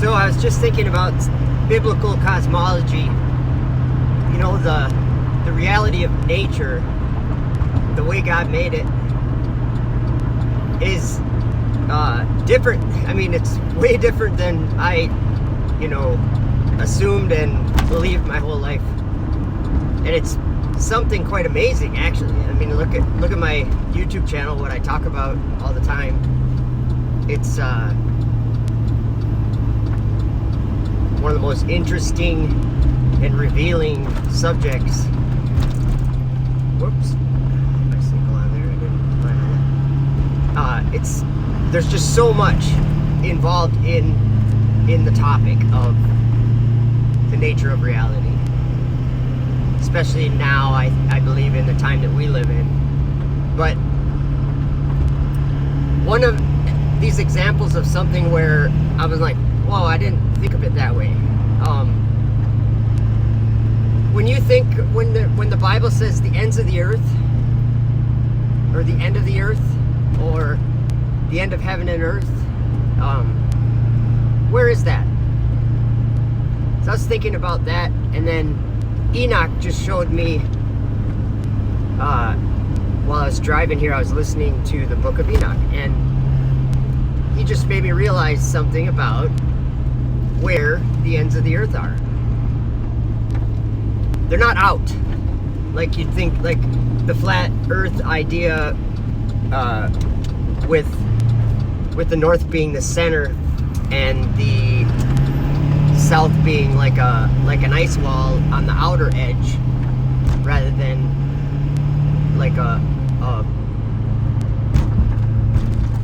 So I was just thinking about biblical cosmology. You know, the reality of nature, the way God made it, is different. I mean, it's way different than I, assumed and believed my whole life. And it's something quite amazing, actually. I mean, look at my YouTube channel, what I talk about all the time. It's one of the most interesting and revealing subjects. Whoops. My signal on there. I didn't plan on that. There's just so much involved in the topic of the nature of reality. Especially now, I believe, in the time that we live in. But one of these examples of something where I was like, whoa, I didn't think of it that way. When you think, when the Bible says the ends of the earth, or the end of the earth, or the end of heaven and earth, where is that? So I was thinking about that, and then Enoch just showed me, while I was driving here, I was listening to the book of Enoch, and he just made me realize something about where the ends of the earth are. They're not out, like you'd think, like the flat earth idea, with the north being the center and the south being like an ice wall on the outer edge, rather than like a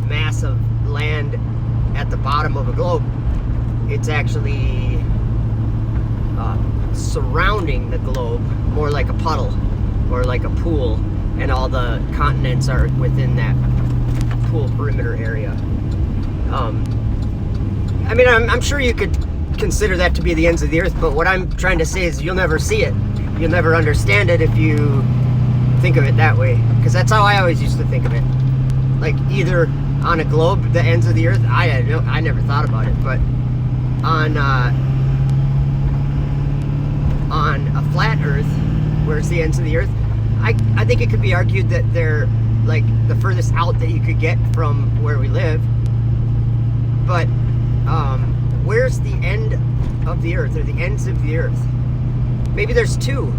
mass of land at the bottom of a globe. It's actually surrounding the globe, more like a puddle or like a pool, and all the continents are within that pool perimeter area. I mean, I'm sure you could consider that to be the ends of the earth, but what I'm trying to say is you'll never see it. You'll never understand it if you think of it that way, because that's how I always used to think of it. Like either on a globe, the ends of the earth, I never thought about it, but on a flat earth, where's the ends of the earth, I think it could be argued that they're like the furthest out that you could get from where we live. But where's the end of the earth, or the ends of the earth? Maybe there's two.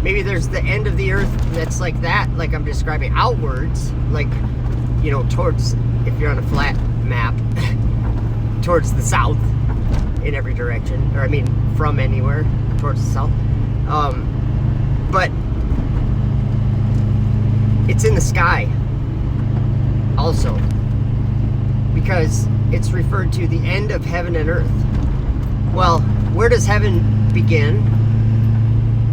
Maybe there's the end of the earth that's like that, like I'm describing, outwards, like, towards, if you're on a flat map, towards the south in every direction, or I mean from anywhere towards the south. But it's in the sky also, because it's referred to the end of heaven and earth. Well, where does heaven begin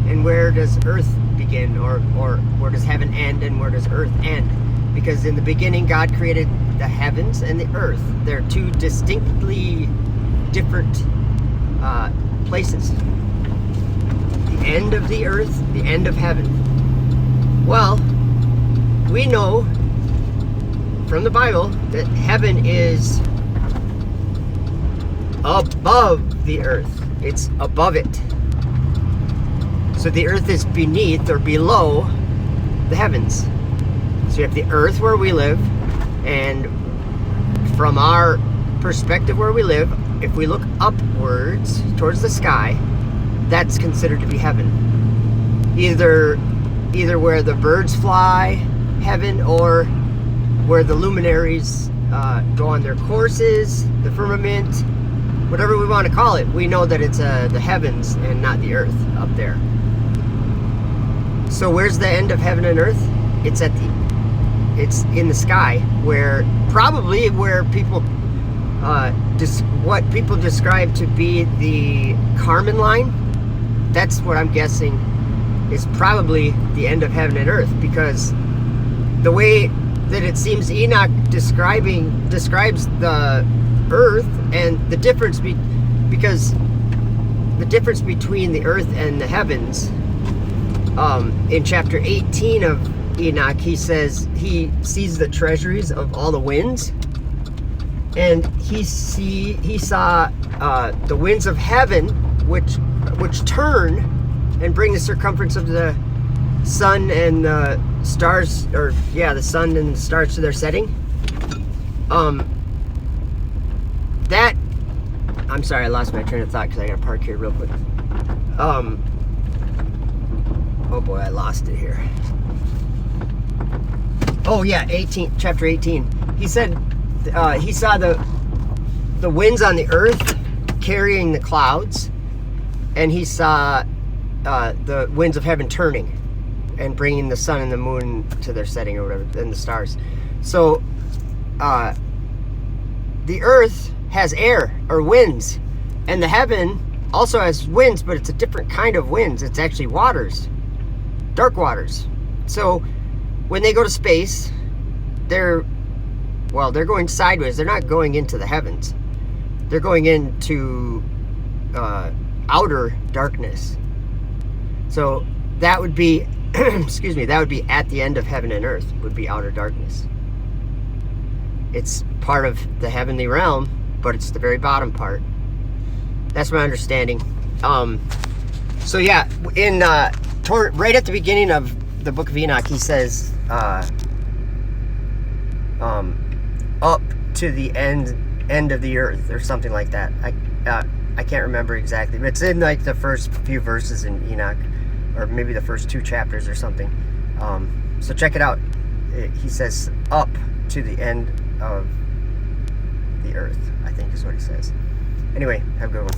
and where does earth begin, or where does heaven end and where does earth end? Because in the beginning God created the heavens and the earth. They're two distinctly different places. The end of the earth, the end of heaven. Well, we know from the Bible that heaven is above the earth. It's above it. So the earth is beneath or below the heavens. So you have the earth where we live, and from our perspective where we live, if we look upwards towards the sky, that's considered to be heaven. Either where the birds fly, heaven, or where the luminaries go on their courses, the firmament, whatever we want to call it. We know that it's the heavens and not the earth up there. So where's the end of heaven and earth? It's in the sky, where people what people describe to be the Kármán line. That's what I'm guessing is probably the end of heaven and earth, because the way that it seems Enoch describes the earth, and the difference because the difference between the earth and the heavens, in chapter 18 of Enoch, he says he sees the treasuries of all the winds, and he saw the winds of heaven, which turn and bring the circumference of the sun and the stars, the sun and the stars to their setting. I'm sorry, I lost my train of thought because I gotta park here real quick. Oh boy, I lost it here. Oh yeah, chapter 18. He said he saw the winds on the earth carrying the clouds, and he saw the winds of heaven turning and bringing the sun and the moon to their setting or whatever, and the stars. So the earth has air or winds, and the heaven also has winds, but it's a different kind of winds. It's actually waters, dark waters. So when they go to space, they're going sideways. They're not going into the heavens. They're going into outer darkness. So that would be that would be at the end of heaven and earth, would be outer darkness. It's part of the heavenly realm, but it's the very bottom part. That's my understanding. So yeah, in right at the beginning of the book of Enoch, he says up to the end of the earth, or something like that. I can't remember exactly, but it's in like the first few verses in Enoch, or maybe the first 2 chapters or something. So check it out. He says up to the end of the earth, I think is what he says. Anyway, have a good one.